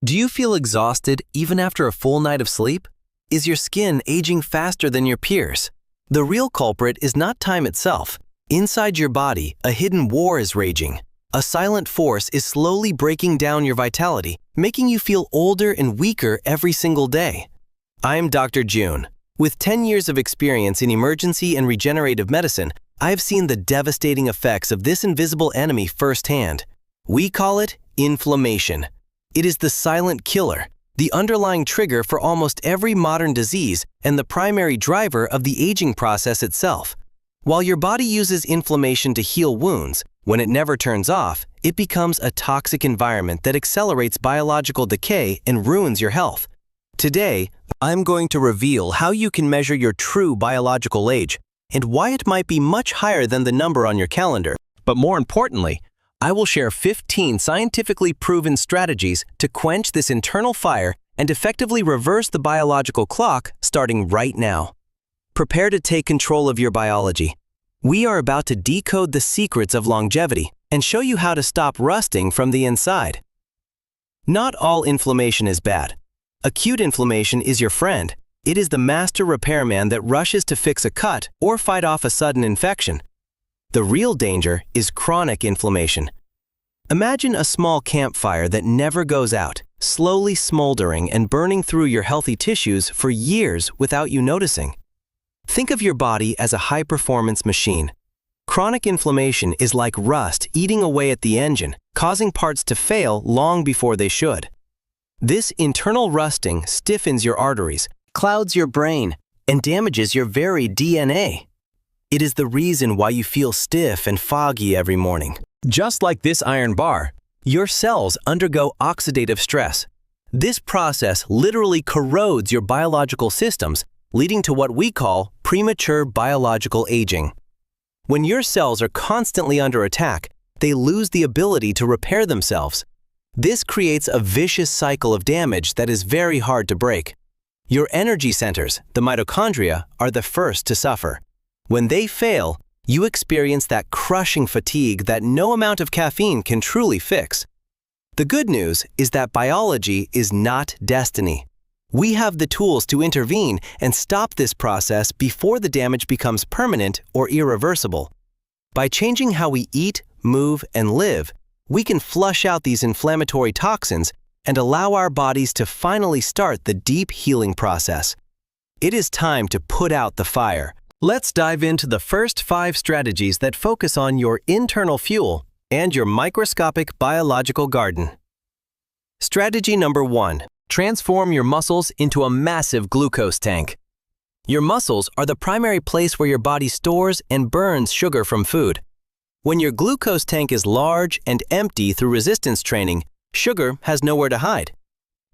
Do you feel exhausted even after a full night of sleep? Is your skin aging faster than your peers? The real culprit is not time itself. Inside your body, a hidden war is raging. A silent force is slowly breaking down your vitality, making you feel older and weaker every single day. I'm Dr. June. With 10 years of experience in emergency and regenerative medicine, I've seen the devastating effects of this invisible enemy firsthand. We call it inflammation. It is the silent killer, the underlying trigger for almost every modern disease and the primary driver of the aging process itself. While your body uses inflammation to heal wounds, when it never turns off, it becomes a toxic environment that accelerates biological decay and ruins your health. Today, I'm going to reveal how you can measure your true biological age and why it might be much higher than the number on your calendar. But more importantly, I will share 15 scientifically proven strategies to quench this internal fire and effectively reverse the biological clock starting right now. Prepare to take control of your biology. We are about to decode the secrets of longevity and show you how to stop rusting from the inside. Not all inflammation is bad. Acute inflammation is your friend. It is the master repairman that rushes to fix a cut or fight off a sudden infection. The real danger is chronic inflammation. Imagine a small campfire that never goes out, slowly smoldering and burning through your healthy tissues for years without you noticing. Think of your body as a high-performance machine. Chronic inflammation is like rust eating away at the engine, causing parts to fail long before they should. This internal rusting stiffens your arteries, clouds your brain, and damages your very DNA. It is the reason why you feel stiff and foggy every morning. Just like this iron bar, your cells undergo oxidative stress. This process literally corrodes your biological systems, leading to what we call premature biological aging. When your cells are constantly under attack, they lose the ability to repair themselves. This creates a vicious cycle of damage that is very hard to break. Your energy centers, the mitochondria, are the first to suffer. When they fail, you experience that crushing fatigue that no amount of caffeine can truly fix. The good news is that biology is not destiny. We have the tools to intervene and stop this process before the damage becomes permanent or irreversible. By changing how we eat, move, and live, we can flush out these inflammatory toxins and allow our bodies to finally start the deep healing process. It is time to put out the fire. Let's dive into the first 5 strategies that focus on your internal fuel and your microscopic biological garden. Strategy number 1. Transform your muscles into a massive glucose tank. Your muscles are the primary place where your body stores and burns sugar from food. When your glucose tank is large and empty through resistance training, sugar has nowhere to hide.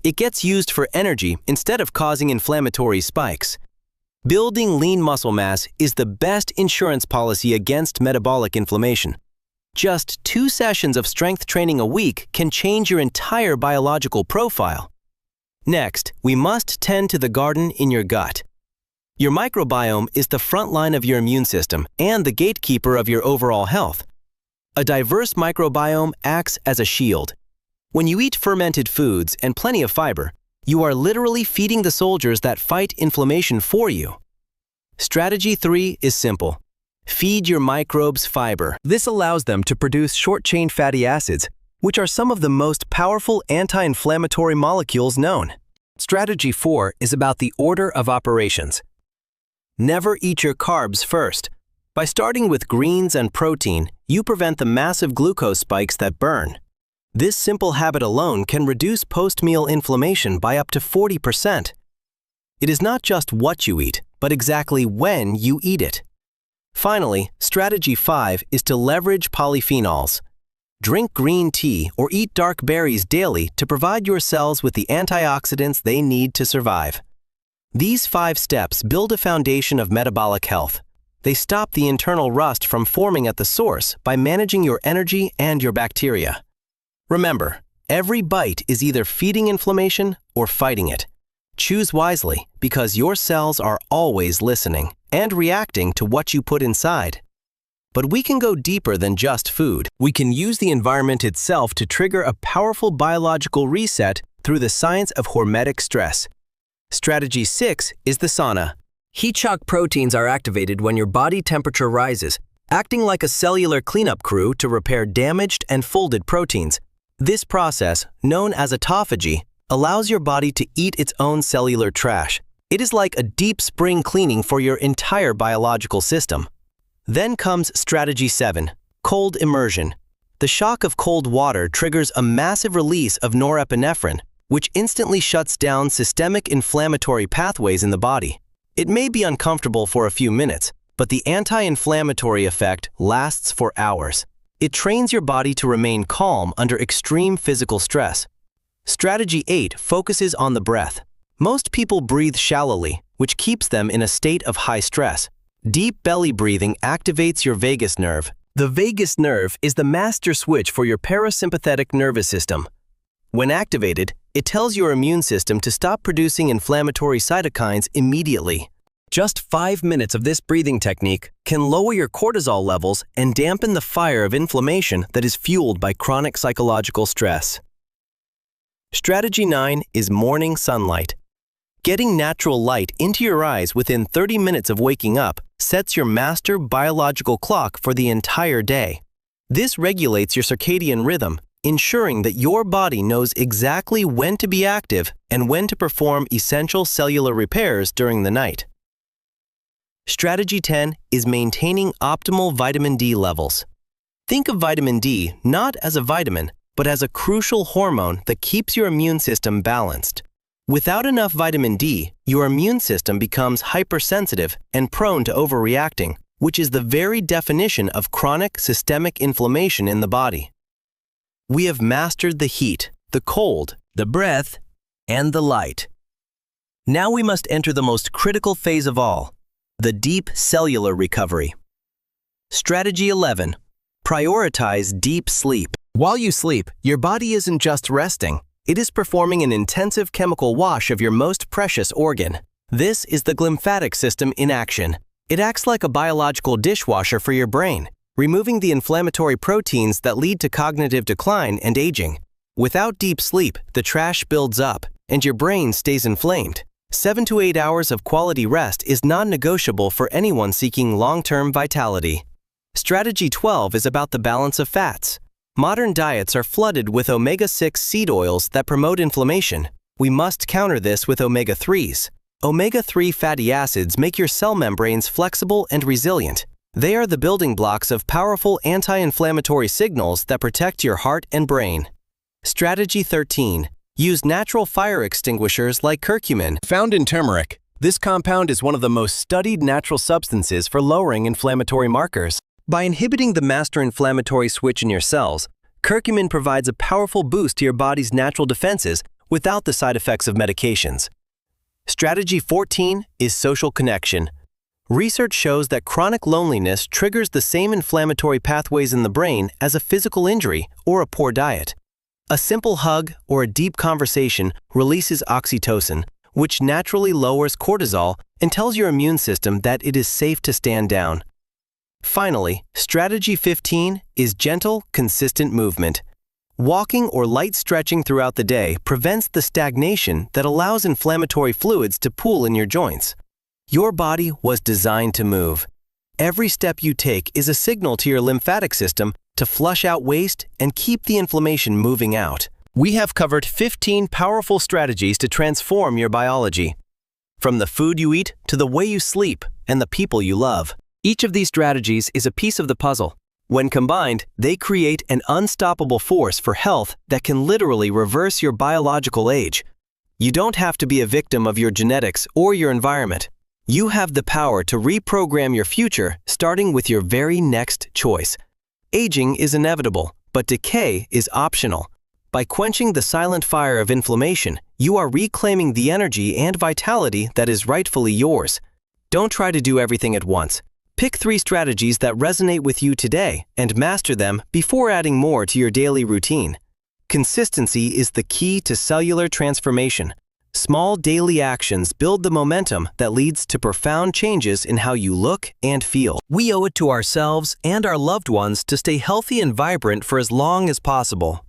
It gets used for energy instead of causing inflammatory spikes. Building lean muscle mass is the best insurance policy against metabolic inflammation. Just 2 sessions of strength training a week can change your entire biological profile. Next, we must tend to the garden in your gut. Your microbiome is the front line of your immune system and the gatekeeper of your overall health. A diverse microbiome acts as a shield. When you eat fermented foods and plenty of fiber, you are literally feeding the soldiers that fight inflammation for you. Strategy 3 is simple. Feed your microbes fiber. This allows them to produce short-chain fatty acids, which are some of the most powerful anti-inflammatory molecules known. Strategy 4 is about the order of operations. Never eat your carbs first. By starting with greens and protein, you prevent the massive glucose spikes that burn. This simple habit alone can reduce post-meal inflammation by up to 40%. It is not just what you eat, but exactly when you eat it. Finally, strategy 5 is to leverage polyphenols. Drink green tea or eat dark berries daily to provide your cells with the antioxidants they need to survive. These 5 steps build a foundation of metabolic health. They stop the internal rust from forming at the source by managing your energy and your bacteria. Remember, every bite is either feeding inflammation or fighting it. Choose wisely because your cells are always listening and reacting to what you put inside. But we can go deeper than just food. We can use the environment itself to trigger a powerful biological reset through the science of hormetic stress. Strategy 6 is the sauna. Heat shock proteins are activated when your body temperature rises, acting like a cellular cleanup crew to repair damaged and folded proteins. This process, known as autophagy, allows your body to eat its own cellular trash. It is like a deep spring cleaning for your entire biological system. Then comes Strategy 7, cold immersion. The shock of cold water triggers a massive release of norepinephrine, which instantly shuts down systemic inflammatory pathways in the body. It may be uncomfortable for a few minutes, but the anti-inflammatory effect lasts for hours. It trains your body to remain calm under extreme physical stress. Strategy 8 focuses on the breath. Most people breathe shallowly, which keeps them in a state of high stress. Deep belly breathing activates your vagus nerve. The vagus nerve is the master switch for your parasympathetic nervous system. When activated, it tells your immune system to stop producing inflammatory cytokines immediately. Just 5 minutes of this breathing technique can lower your cortisol levels and dampen the fire of inflammation that is fueled by chronic psychological stress. Strategy 9 is morning sunlight. Getting natural light into your eyes within 30 minutes of waking up sets your master biological clock for the entire day. This regulates your circadian rhythm, ensuring that your body knows exactly when to be active and when to perform essential cellular repairs during the night. Strategy 10 is maintaining optimal vitamin D levels. Think of vitamin D not as a vitamin, but as a crucial hormone that keeps your immune system balanced. Without enough vitamin D, your immune system becomes hypersensitive and prone to overreacting, which is the very definition of chronic systemic inflammation in the body. We have mastered the heat, the cold, the breath, and the light. Now we must enter the most critical phase of all, the deep cellular recovery. Strategy 11. Prioritize deep sleep. While you sleep, your body isn't just resting. It is performing an intensive chemical wash of your most precious organ. This is the glymphatic system in action. It acts like a biological dishwasher for your brain, removing the inflammatory proteins that lead to cognitive decline and aging. Without deep sleep, the trash builds up, and your brain stays inflamed. 7 to 8 hours of quality rest is non-negotiable for anyone seeking long-term vitality. Strategy 12 is about the balance of fats. Modern diets are flooded with omega-6 seed oils that promote inflammation. We must counter this with omega-3s. Omega-3 fatty acids make your cell membranes flexible and resilient. They are the building blocks of powerful anti-inflammatory signals that protect your heart and brain. Strategy 13. Use natural fire extinguishers like curcumin. Found in turmeric, this compound is one of the most studied natural substances for lowering inflammatory markers. By inhibiting the master inflammatory switch in your cells, curcumin provides a powerful boost to your body's natural defenses without the side effects of medications. Strategy 14 is social connection. Research shows that chronic loneliness triggers the same inflammatory pathways in the brain as a physical injury or a poor diet. A simple hug or a deep conversation releases oxytocin, which naturally lowers cortisol and tells your immune system that it is safe to stand down. Finally, strategy 15 is gentle, consistent movement. Walking or light stretching throughout the day prevents the stagnation that allows inflammatory fluids to pool in your joints. Your body was designed to move. Every step you take is a signal to your lymphatic system to flush out waste and keep the inflammation moving out. We have covered 15 powerful strategies to transform your biology. From the food you eat to the way you sleep and the people you love. Each of these strategies is a piece of the puzzle. When combined, they create an unstoppable force for health that can literally reverse your biological age. You don't have to be a victim of your genetics or your environment. You have the power to reprogram your future, starting with your very next choice. Aging is inevitable, but decay is optional. By quenching the silent fire of inflammation, you are reclaiming the energy and vitality that is rightfully yours. Don't try to do everything at once. Pick 3 strategies that resonate with you today and master them before adding more to your daily routine. Consistency is the key to cellular transformation. Small daily actions build the momentum that leads to profound changes in how you look and feel. We owe it to ourselves and our loved ones to stay healthy and vibrant for as long as possible.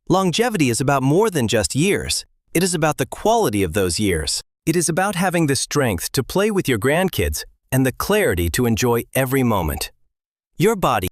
Longevity is about more than just years. It is about the quality of those years. It is about having the strength to play with your grandkids and the clarity to enjoy every moment. Your body